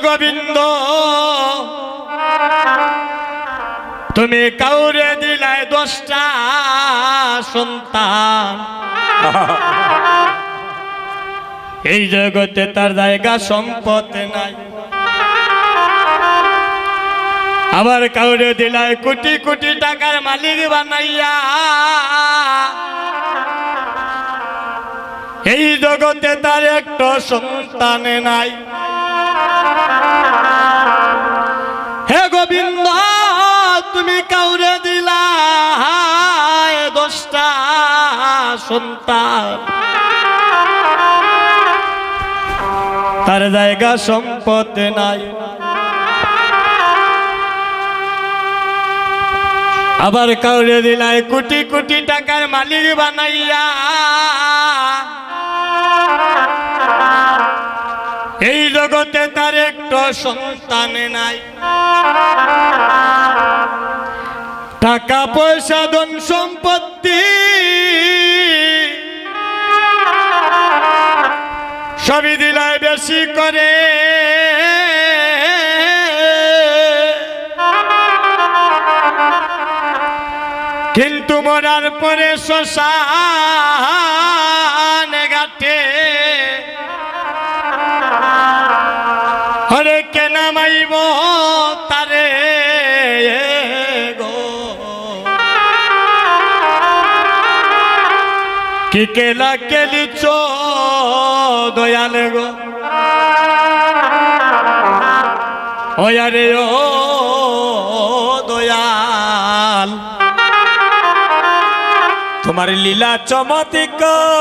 গোবিন্দ তুমি কাউরে দিলাই 10টা সন্তান, এই জগতে তার জায়গা সম্পদ নাই। আবার কাউরে দিলাই কোটি কোটি টাকার মালিক বানাইয়া, এই জগতে তার একটা সন্তান নাই। হে গোবিন্দ তুমি কাউরে দিলাই 10টা সন্তান, তার জায়গা সম্পদ নাই। আবার কাউরে দিলাই কোটি কোটি টাকার মালিক বানাইয়া, এই জগতে তার একটা সন্তান নাই। টাকা পয়সা ধন সম্পত্তি সবই দিলাই বেশি করে, কিন্তু মরার পরে শ্মশানে ঘাটে হরে কে নামাইব তারে গো, কি কেলা কেলিছ দয়াল গো, ওয়ারে ও দয়াল তোমার লীলা চমৎকার,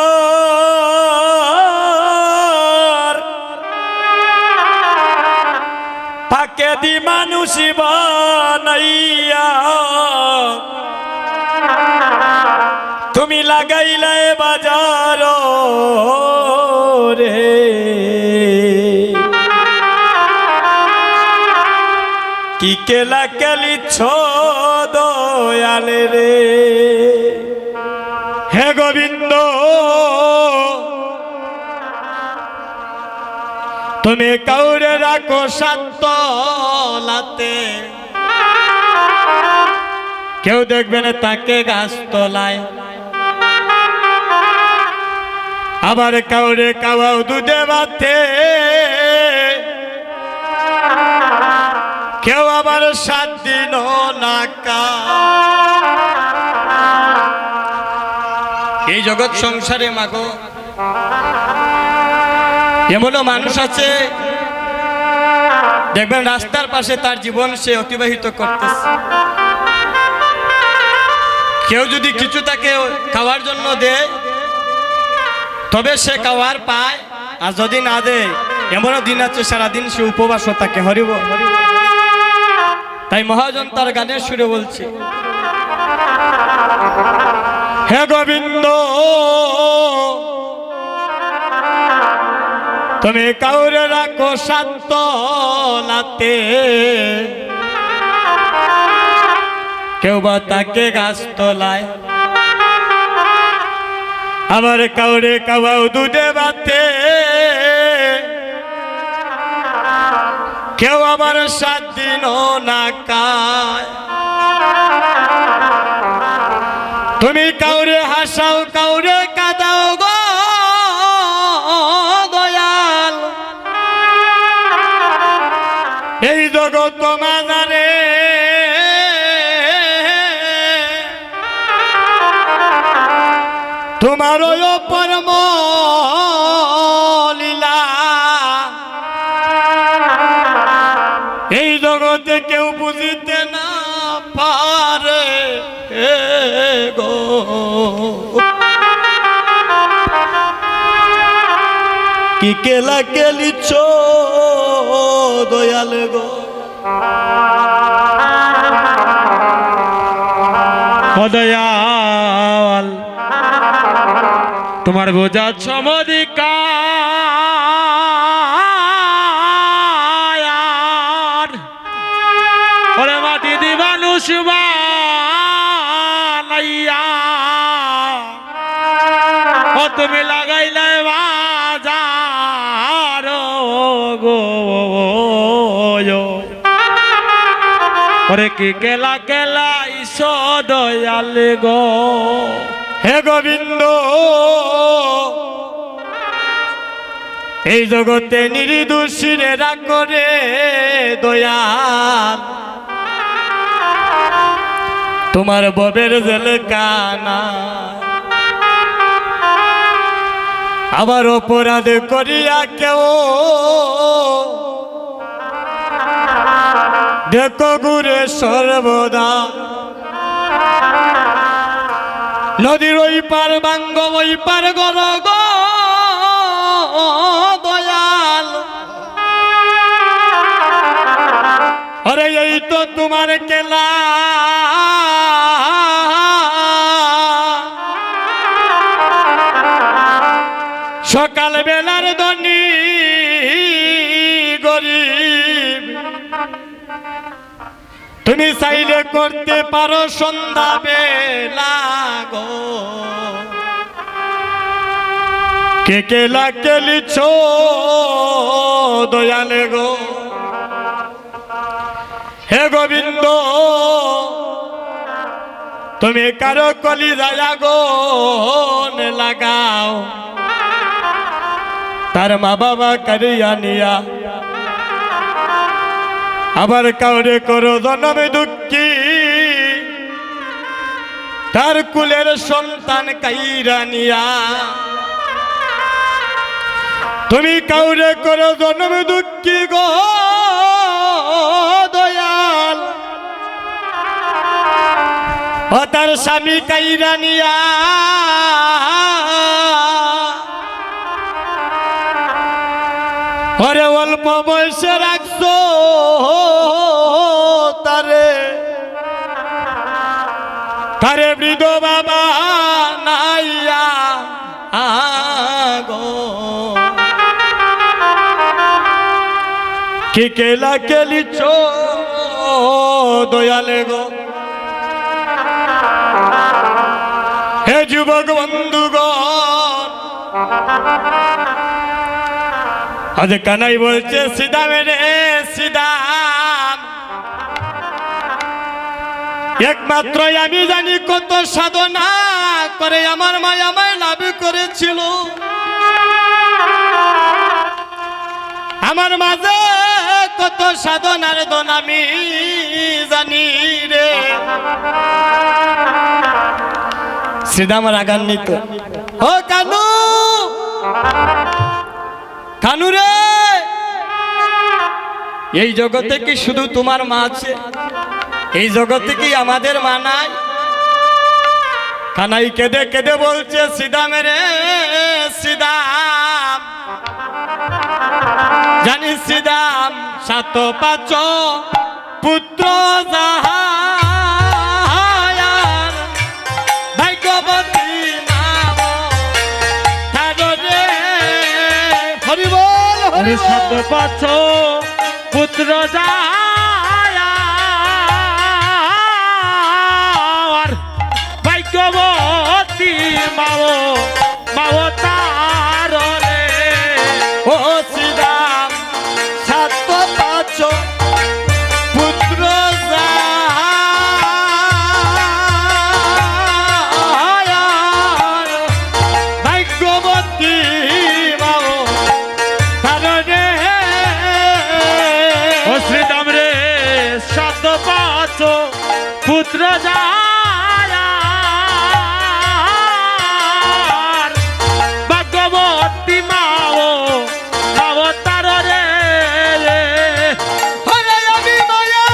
ফাঁকে দি মানুষ বানাইয়া তুমি লাগাইলে বাজার রে, কি কেলা কেলিছ দয়াল রে। হে গোবিন্দ তুমি কাউরে রাখো 7 তলাতে, কেউ দেখবে না তাকে গাছ তলায়। আবার কাউরে কাওয়াও দুধে ভাতে, কেউ আবার 7 দিনও না এই জগৎ সংসারে মাগো এমনও মানুষ আছে দেখবেন রাস্তার পাশে তার জীবন সে অতিবাহিত করতেছে, কেউ যদি কিছু তাকে খাওয়ার জন্য দেয় তবে সে খাওয়ার পায়, আর যদি না দেয় এমনও দিন আছে সারাদিন সে উপবাস তাকে হরিব। তাই মহাজন তার গানের সুরে বলছে, হে গোবিন্দ তুমি কাউরে রাখো 7 তলাতে, কেউ বা তাকে গাছ তলায়। আবার কাউরে কাওয়াও দুধে ভাতে, কেউ আবার 7 দিনও না খায়। তুমি কাউরে হাসাও কাউরে কাঁদাও গো দয়াল, এই জগৎ মাঝারে তোমার পরম লীলা, এই জগতে কেউ বুঝিতে না পারে গো। কি কেলা কেলিছ দয়াল গো, দয়াল তোমার বোঝা চমৎকার, ওরে মাটি দি মানুষ বানাইয়া ও তুমি লাগাইলে বাজার গো। ওরে কি কেলা কেলা ইসো দয়াল গো। হে গোবিন্দ, এই জগতে নির্দোষীরে রাগ করে দয়াল, তোমার ববের জেল কানা আবার অপরাধ করিয়া কেউ দেখো গুরে সর্বদা, নদীর ওই পার বাঙ্গ ওই পার গর গো দয়াল। আরে এই তো তোমার কেলা, সকাল বেলার ধনী গরিব, তুমি চাইলে করতে পারো সন্ধ্যা বেলা গো। কে কেলা কেলিছ দয়ালে গো। হে গোবিন্দ, তুমি কারো কলি যায় গো লাগাও, তার মা বাবা কারিয়া নিয়া আবার কাউরে করো জনমে দুঃখী, তার কুলের সন্তান কাইরা নিয়া। তুমি কাউরে করো জনমে দুঃখী গো দয়াল, ও তার স্বামী কাইরা নিয়া। ওরে অল্প বয়সে রাখছো তারে, তারে বৃদ্ধ বাবা নাইয়া গো। কি কেলা কেলিছ দয়ালে গো। হে যুবক বন্ধুগণ, আজ কানাই বলছে সিদাম রে সিদাম, একমাত্র আমি জানি কত সাধনা করে আমার মায় আমায় লাভ করেছিল। আমার মাঝে কত সাধনার দন আমি জানি রে। সিদাম রাগান্বিত, ও কানু কানু রে, এই জগতে কি শুধু তোমার মা আছে? এই জগতে কি আমাদের মা নাই? কানাই কেঁদে কেঁদে বলছে সিদাম রে সিদাম, জানি সিদাম সাত পাঁচ পুত্র যাহার, ভাগ্যবতী নাম তার রে। হরি বল হরি বল। সাত পাঁচ পুত্র যার, ভাগ্যবতী মাও মাও তার রে। ও শ্রীরাম সাত পাঁচ পুত্র যার, ভাগ্যবতী মাও তার রে। ও শ্রীরাম রে, সাত পাঁচ পুত্র যার, ভাগ্যবতী মাও মাও তার রে। হরে আমি মায়া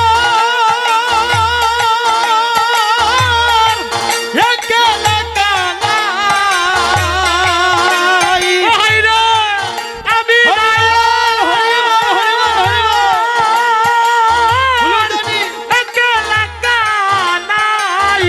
একলা কানাই, আমি একলা কানাই,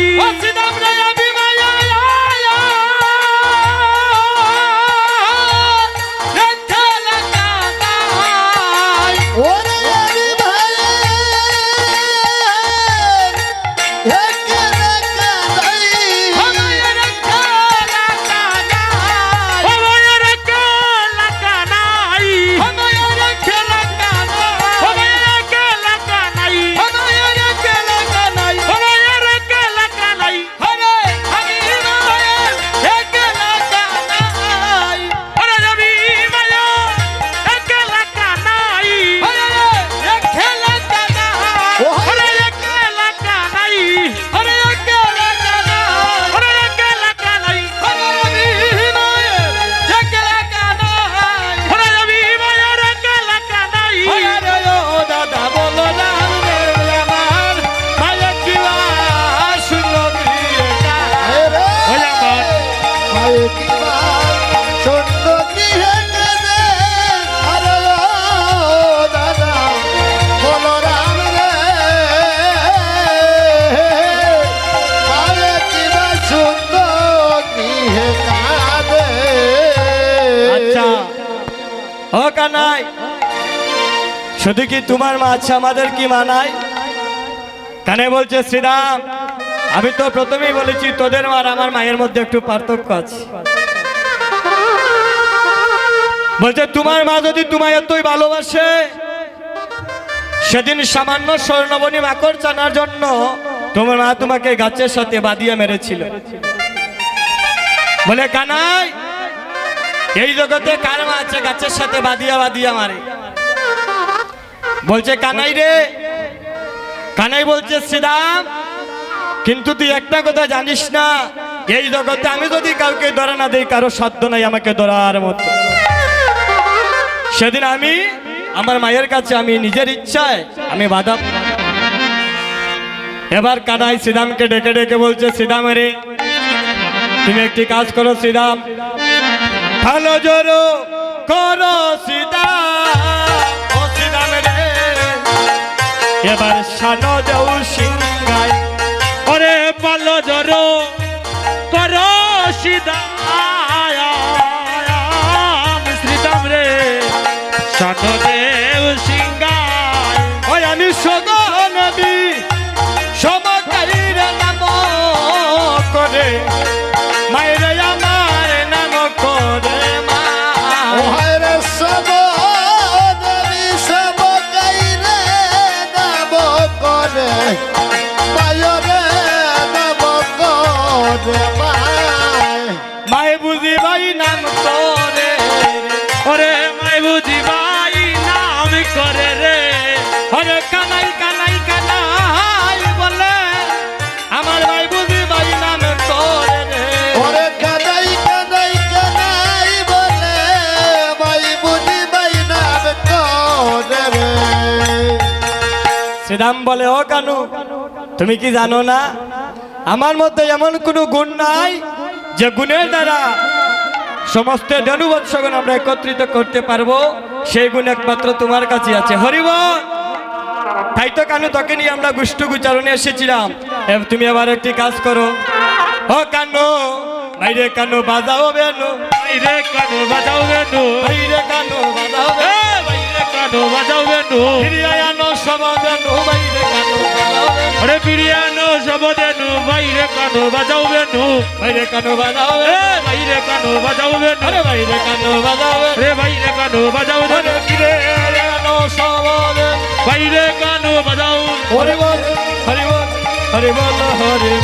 শুধু কি তোমার মা আছে, আমাদের কি মানায়? কানে বলছে শ্রীরাম, আমি তো প্রথমেই বলেছি তোদের মা আর আমার মায়ের মধ্যে একটু পার্থক্য আছে। বলছে তোমার মা যদি তোমায় এতই ভালোবাসে, সেদিন সামান্য স্বর্ণবনী মাকড় চানার জন্য তোমার মা তোমাকে গাছের সাথে বাঁধিয়ে মেরেছিল। বলে কানাই, এই জগতে কার মা আছে গাছের সাথে বাঁধিয়া বাঁধিয়া মারে? বলছে কানাই রে, কানাই বলছে শ্রীরাম, কিন্তু তুই একটা কথা জানিস না, এই জগতে আমি যদি কাউকে ধরা না দেই, কারো সাধ্য নাই আমাকে ধরার মতো। সেদিন আমি আমার মায়ের কাছে আমি নিজের ইচ্ছায় আমি বাধা। এবার কানাই শ্রীরামকে ডেকে ডেকে বলছে, শ্রীরাম রে, তুমি একটি কাজ করো শ্রীরাম, ভালো জোরো করো শ্রীরাম, ও শ্রীরাম রে, এবার সানো যাও সিংহায়। ওরে পালো জরো করো সীতাম শ্রীরাম রে, সানো দেও সিংহায়। ওই আমি সগনবী সমকারীর নাম করে, মায়ের আমার নাম করে মা। ওহারে সব নবী সব গাইরে নাম করে, মায়রে নাম করে মায়। মায়ে বুঝি ভাই নাম করে, ওরে মাই বুঝি ভাই নাম করে রে। ওরে কানাই কানাই কানাই বলে, আমার ভাই বুঝি ভাই নাম করে রে। ওরে কানাই কানাই কানাই বলে, মাই বুঝি মাই নাম করে রে। শ্রীরাম বলে, ও কানু, তুমি কি জানো না আমার মধ্যে এমন কোনো গুণ নাই যে গুণের দ্বারা সমস্ত ধনুবৎসগণ আমরা একত্রিত করতে পারবো? সেই গুণ একমাত্র তোমার কাছে আছে। হরিবল। তাই তো কানু, তোকে নিয়ে আমরা গুষ্টু গুচারণে এসেছিলাম। তুমি আবার একটি কাজ করো। ও কানু, বাইরে কানু বাজাও বেনু, বাইরে কানো বাজাও বেনু, বাইরে কানু বাজাও এ বাইরে কানো বাজাও বেনু, বেনু, সব বেনু, বাইরে কানু বাজাও বেনু, ওরে বিরিয়ানো সব দেনু, বাইরে কানো বাজাও বেনু, বাইরে কানু বাজাও এ বেনু, বাইরে কানো বাজাও বেনু, আরে বাইরে কানু বাজাও বেনু, ওরে বাইরে কানো বাজাও বেনু, আরে কিরে কানু সব বেনু। বাইরে কানো বাজাও। হরিবল হরিবল হরিবল হরি।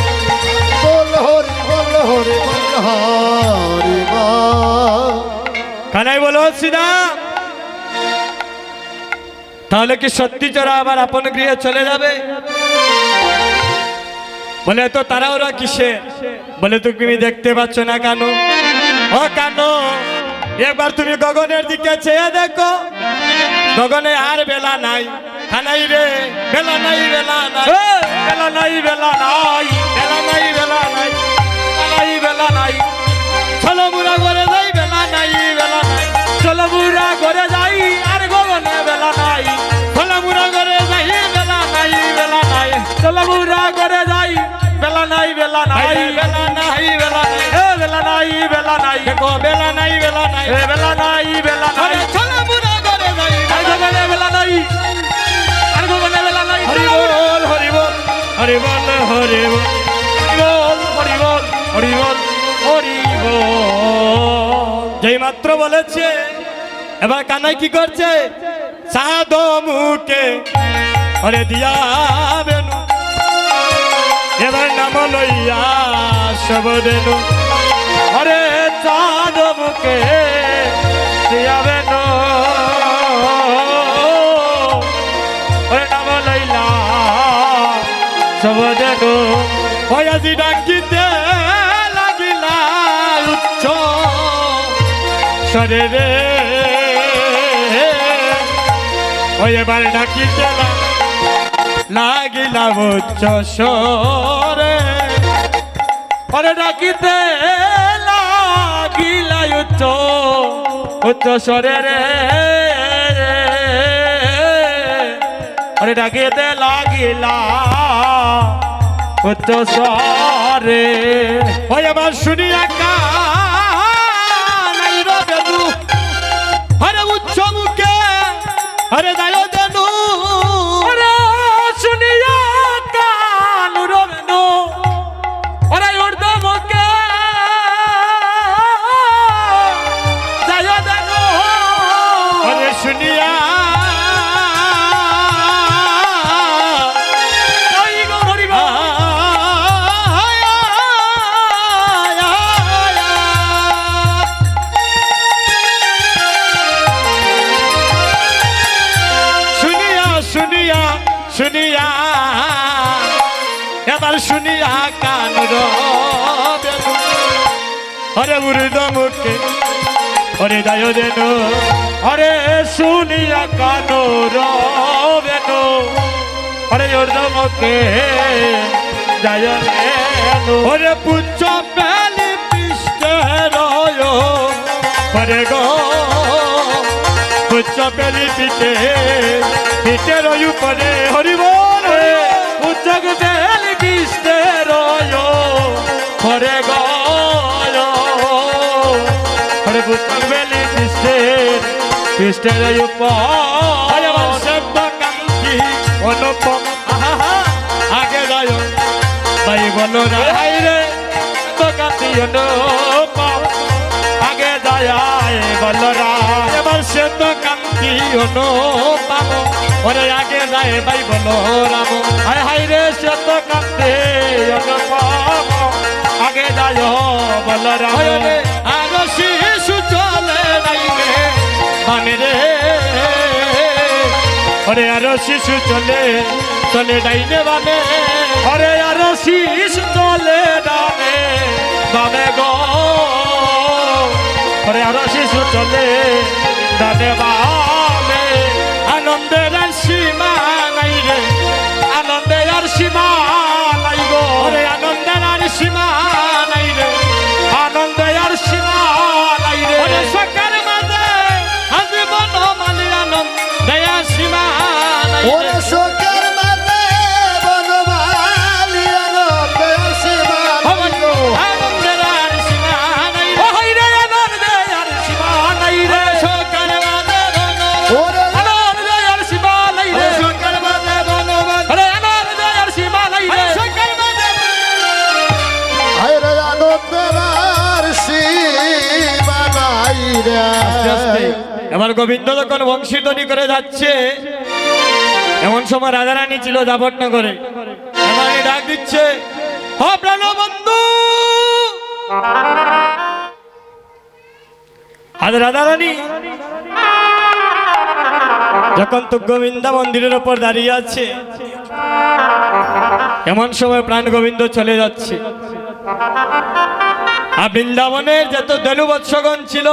বল হরি বল হরি বল হরি বল। কানাই বলো শ্রীরাম, তাহলে কি সত্যি চোরা আবার আপন গৃহে চলে যাবে? বলে তো তারা ওরা কিসে? বলে তুমি দেখতে পাচ্ছ না কানু? ও কানু, একবার তুমি গগনের দিকে চেয়ে দেখো, গগনে আর বেলা নাই। কানাই রে, বেলা নাই, বেলা নাই, এ বেলা নাই, বেলা নাই, বেলা নাই, বেলা নাই, নাই বেলা নাই, চলো মুরা করে যাই, বেলা নাই, বেলা নাই, চলো মুরা ঘরে যাই, আর গগনে বেলা নাই, চলো মুরা করে যাই, বেলা নাই, বেলা নাই, চলো মুরা ঘরে যাই, বেলা নাই, বেলা নাই, বেলা নাই, বেলা নাই, এ বেলা নাই, বেলা নাই, দেখো বেলা নাই, বেলা নাই, এ বেলা নাই, বেলা নাই, চলো মুরা করে যাই, আর গগনে বেলা নাই, আর গগনে বেলা নাই, হরিবল হরিবল হরিবল হরিবল হরিবল হরিবল হরিবল। যেই মাত্র বলেছে, এবার কানাই কি করছে? সাদ মুখে হরে দিয়া বেনু, এবার নাম লইয়া সব দেনু, হরে চাঁদ মুখে দিয়াবে নো, হরে নাম লইলা সব দেনু, ওই আজি ডাকিতে লাগিলা উচ্চ স্বরে রে, ওই এবার ডাকিতে লাগিলা উচ্চ স্বরে, হরে ডাকিতে লাগিলা উচ্চ উচ্চ স্বরে রে, হরে ডাকিতে লাগিলা উচ্চ স্বরে, ওই আবার শুনিয়া কানাই রে বেনু, হরে উচ্চ মুখে হরে দায় দেনু, শুনিয়া এবার শুনিয়া কান রবে ওরে উর্দ মুখে ওরে দায় দেন আরে শুনিয়া কানো রবেনো আরে উর্দমকে যায় ওরে পুচ্ছ পেলি পিষ্টে রয় ওরে গো পুচ্ছ পেলি পিঠে পিঠে রয় পরে হরিব রে উচ্চক বেল বিস্তে রয় পরে গো আরে উচ্চক বেল বিস্তে রয় আমার শব্দ কান্তি অনুপম আহা আগে যায় ভাই বলো না হাই রে তো কান্তি আগে যায় বলরা এবার সে তো কান্তি অনুপম ওরে আগে যায় ভাই বলো রাম হাই হাই রে সত কান্তি আগে যায় বলরা হয়নে আর শিশু চলে নাই রে মানে রে ওরে আর শিশু চলে চলে ডাইনে বানে আরে আর শীষ চলে ডানে বামে গো আরে আর শীষ চলে ডানে বামে আনন্দের আর সীমা নাই রে আনন্দে আর সীমা নাই গো ওরে আনন্দের আর সীমা নাই রে আনন্দে আর সীমা নাই রে ওরে সকার মাঝে আজি বন মালি আনন্দ দয়া সীমা নাই রে ওরে শোকের মাঝে বনমালী আনন্দে আর সীমা নাই গো। আনন্দের আর সীমা নাই ও রে হাই রে আনন্দে আর সীমা নাই রে সকার মাঝে বন ওরে আনন্দে আর সীমা নাই রে সকার মাঝে বন আরে আনন্দে আর সীমা নাই রে সকার মাঝে আরে আনন্দের আর সীমা নাই রে। আস্তে এবার গোবিন্দ যখন বংশীধ্বনি করে যাচ্ছে এমন সময় রাধারানী ছিল জাবটনগরে রাধারানী ডাক দিচ্ছে হ প্রাণ বন্ধু আজ রাধারানী যখন তো গোবিন্দা মন্দিরের ওপর দাঁড়িয়ে আছে এমন সময় প্রাণ গোবিন্দ চলে যাচ্ছে আর বৃন্দাবনের যত দেলু বৎসগণ ছিল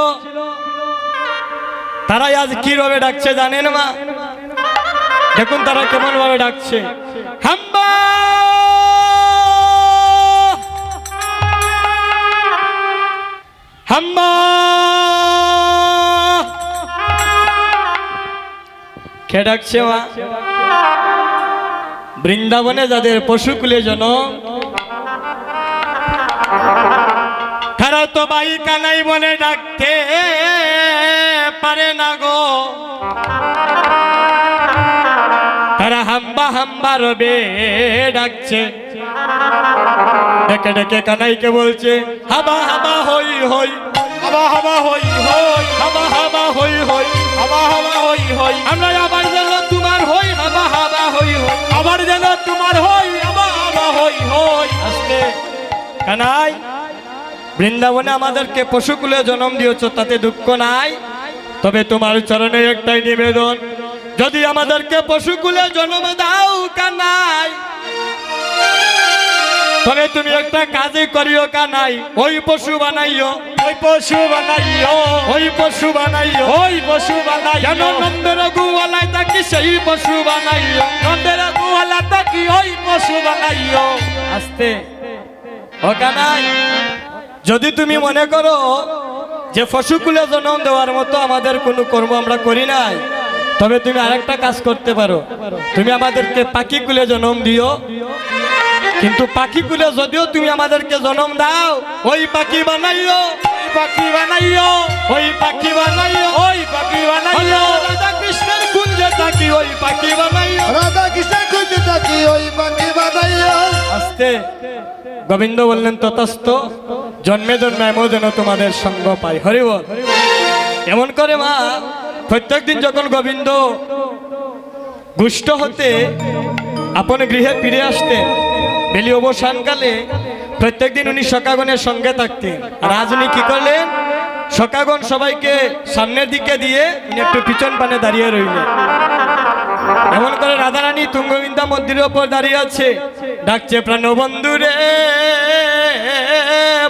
তারাই আজ কিভাবে ডাকছে জানেন মা দেখুন তারা কেমন ভাবে ডাকছে হাম্বা হাম্বা কে ডাকছে মা বৃন্দাবনে যাদের পশুকুলে জনম তারা তো বাই কানাই বলে ডাকতে পারে না গো তারা হাম্বা হাম্বা রবে ডাকছে ডেকে ডেকে কানাইকে বলছে হাবা হাবা হই হই হাবা হাবা হই হই হাবা হাবা হই হই হাবা হাবা হই হই আমরা আবার যেন তোমার হই হাবা হাবা হই হই আবার যেন তোমার হই আবার আবার হই হই আস্তে কানাই বৃন্দাবনে আমাদেরকে পশুকুলে জন্ম দিয়েছ তাতে দুঃখ নাই তবে তোমার চরণে একটাই নিবেদন যদি আমাদেরকে পশুকুলে জন্ম দাও কানাই তবে তুমি একটা কাজই করিও কানাই ওই পশু বানাইও ওই পশু বানাইও ওই পশু বানাইও ওই পশু বানাইও কেন নন্দের গুয়ালায় থাকি সেই পশু বানাইও নন্দের গোয়ালা তাকি ওই পশু বানাইও আস্তে ও কানাই যদি তুমি মনে করো যে পশুকুলে জন্ম দেওয়ার মতো আমাদের কোনো কর্ম আমরা করি নাই তবে তুমি আরেকটা কাজ করতে পারো তুমি আমাদেরকে পাখিকুলে জন্ম দিও কিন্তু পাখিকুলে যদিও তুমি আমাদেরকে জন্ম দাও ওই পাখি বানাইও ওই পাখি বানাইও ওই পাখি বানাইও ওই পাখি বানাইও রাধা কৃষ্ণের কুঞ্জে থাকি ওই পাখি বানাইও রাধা কৃষ্ণ খুঁজে থাকি ওই পাখি বানাইও। আস্তে গোবিন্দ বললেন ততস্থ জন্মে জন্মে এমন যেন তোমাদের সঙ্গ পাই হরি বল এমন করে মা প্রত্যেক দিন যখন গোবিন্দ গুষ্ট হতে আপন গৃহে ফিরে আসতেন বেলি অবসানকালে প্রত্যেক দিন উনি সকাগণের সঙ্গে থাকতেন আর আজ উনি কি করলেন সকাগণ সবাইকে সামনের দিকে দিয়ে উনি একটু পিছন পানে দাঁড়িয়ে রইলেন এমন করে রাধারানী তুঙ্গবিন্দা মন্দিরের ওপর দাঁড়িয়ে আছে, ডাকছে প্রাণ বন্ধু রে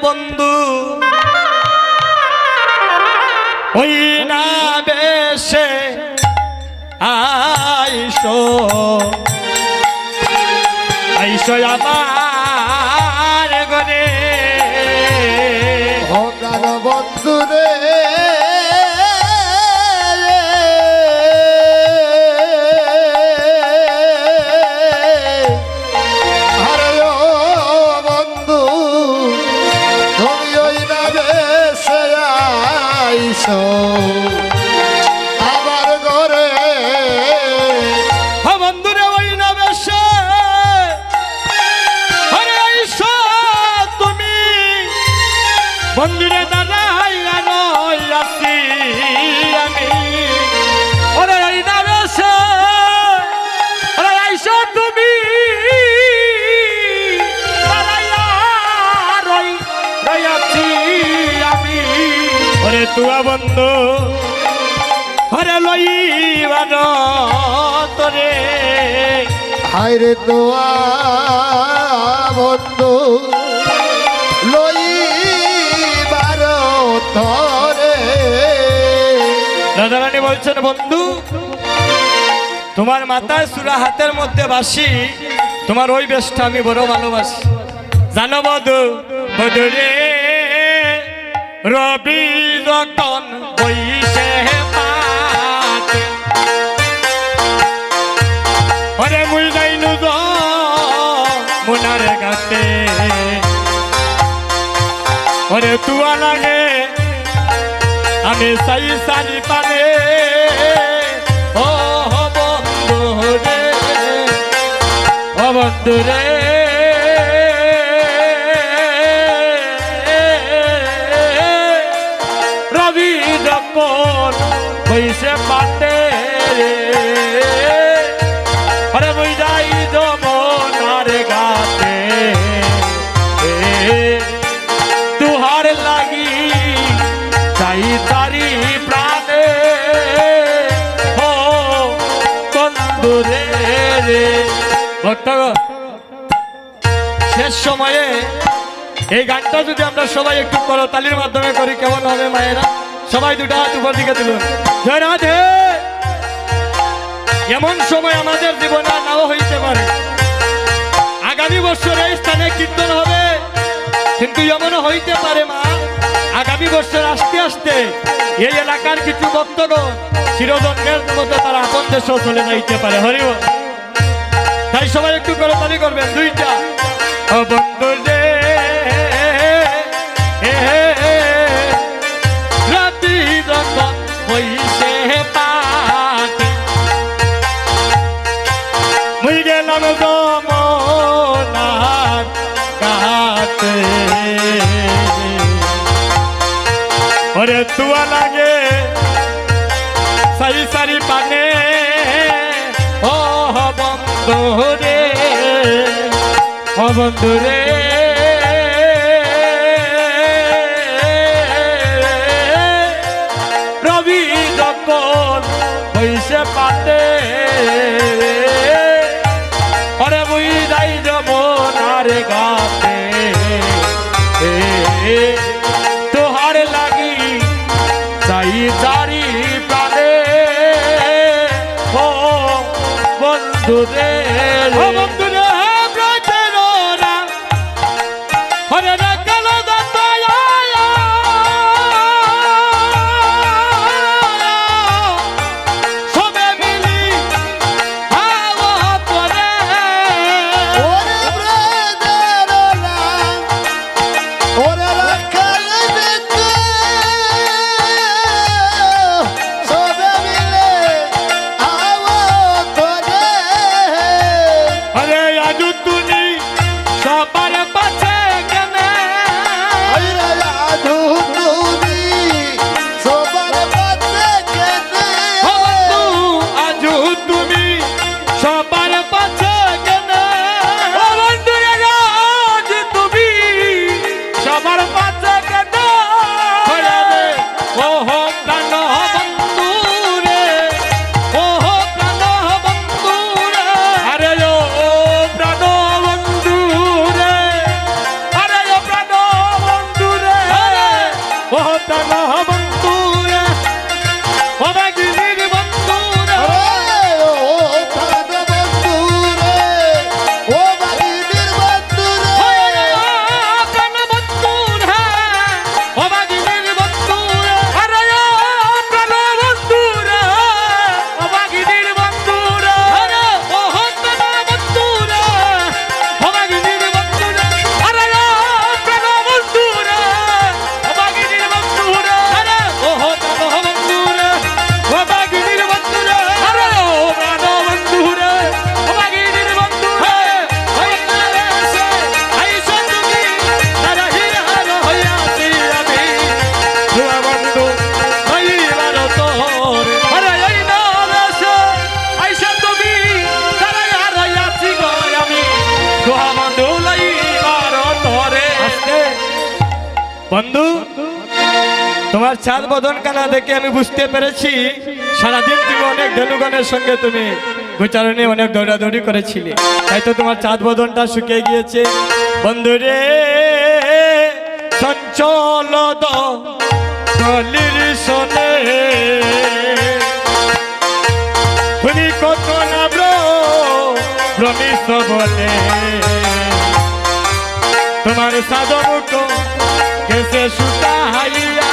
বন্ধু, ওই না বেশে আইসো আইসো আমার গনে। ও প্রাণ বন্ধু রে আরে ও বন্ধু তুমি ওই না বেশে আইসো আমার ঘরে। ও বন্ধুরে ওই না বেশে আরে আইসো তুমি, মন্দিরে দাঁড়াইয়া নই আছি আমি। ওরে এই না বেশে ওরে আইসো তুমি, দাঁড়াইয়া রইয়াছি আমি। ওরে তুয়া বন্ধু হরে লইবার তোরে, হায়রে তোয়া বন্ধু লইবার তরে। রাধারানী বলছেন বন্ধু তোমার মাথায় সুরা হাতের মধ্যে বাসি, তোমার ওই বেশটা আমি বড় ভালোবাসি। জানো বধু বধু রে রবি যখন বইসে পাতে, ওরে মুই যাইনু মোনারে গাতে, ওরে তুয়া লাগে আমি সাই সারি পানে। ও বন্ধু রে ও বন্ধু রে রবি যখন বইসে পাতে আরে বই যাই যমনার গাতে, তুহার লাগি চাই তারি প্রাণে। ও বন্ধু রে ভক্ত শেষ সময়ে এই গানটা যদি আমরা সবাই একটু করতালির মাধ্যমে করি কেমন হবে মায়েরা? সবাই দুটা হাত উপর দিকে তুলুন। জয় রাধে। এমন সময় আমাদের জীবনে আর নাও হইতে পারে, আগামী বছর এই স্থানে কীর্তন হবে, কিন্তু এমনও হইতে পারে মা আগামী বছর আসতে আসতে এই এলাকার কিছু ভক্তগণ চিরজন্মের মতো তারা আপন দেশেও চলে যাইতে পারে। হরিব, তাই সবাই একটু করতালি করবেন দুইটা। ও বন্ধু রে রাতি যখন বইসে পাতে, মুই গেলাম যমনার ঘাটে, ওরে তুয়া লাগে সারি সারি পানে। ও বন্ধু রে ও বন্ধু রে রবি যখন বইসে পাতে আরে বই যাই যমনার গাতে, তোহার লাগি চাই তারি প্রাণে। ও বন্ধু রে ও বন্ধু রে ব্রজের রাম হরে রে কালো দত্তয়া, সবে মিলি হাওয়া পরে। ওরে ব্রজের রাম ওরে রাখাল বিদ্যে সবে মিলে আও তোরে। হরে বন্ধু, তোমার চাঁদ বদন কানা দেখে আমি বুঝতে পেরেছি সারাদিন তুমি অনেক ধনুগণের সঙ্গে তুমি গোচারণে অনেক দৌড়াদৌড়ি করেছিলে, তাই তো তোমার চাঁদ বদনটা শুকিয়ে গিয়েছে। বন্ধু রে, চঞ্চল দলির শোনে তুমি কত না ভ্রমিস বলে, তোমার সাধমুখ কেসে সুতা হাইয়া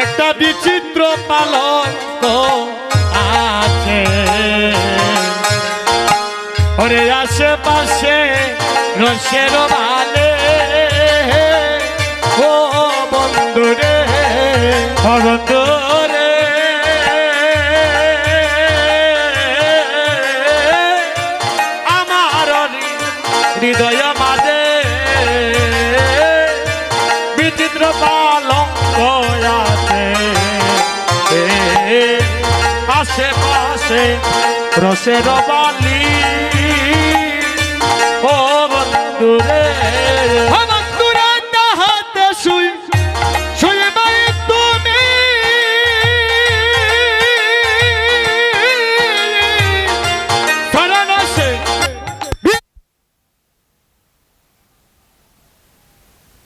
একটা বিচিত্র পালঙ্ক আছে, ওরে আশেপাশে রসের বালে, ও বন্ধু রে, বন্ধু রে, আমার হৃদয় মাঝে বিচিত্র পালঙ্ক আছে, আশেপাশে রসের বালি, ও বন্ধু রে।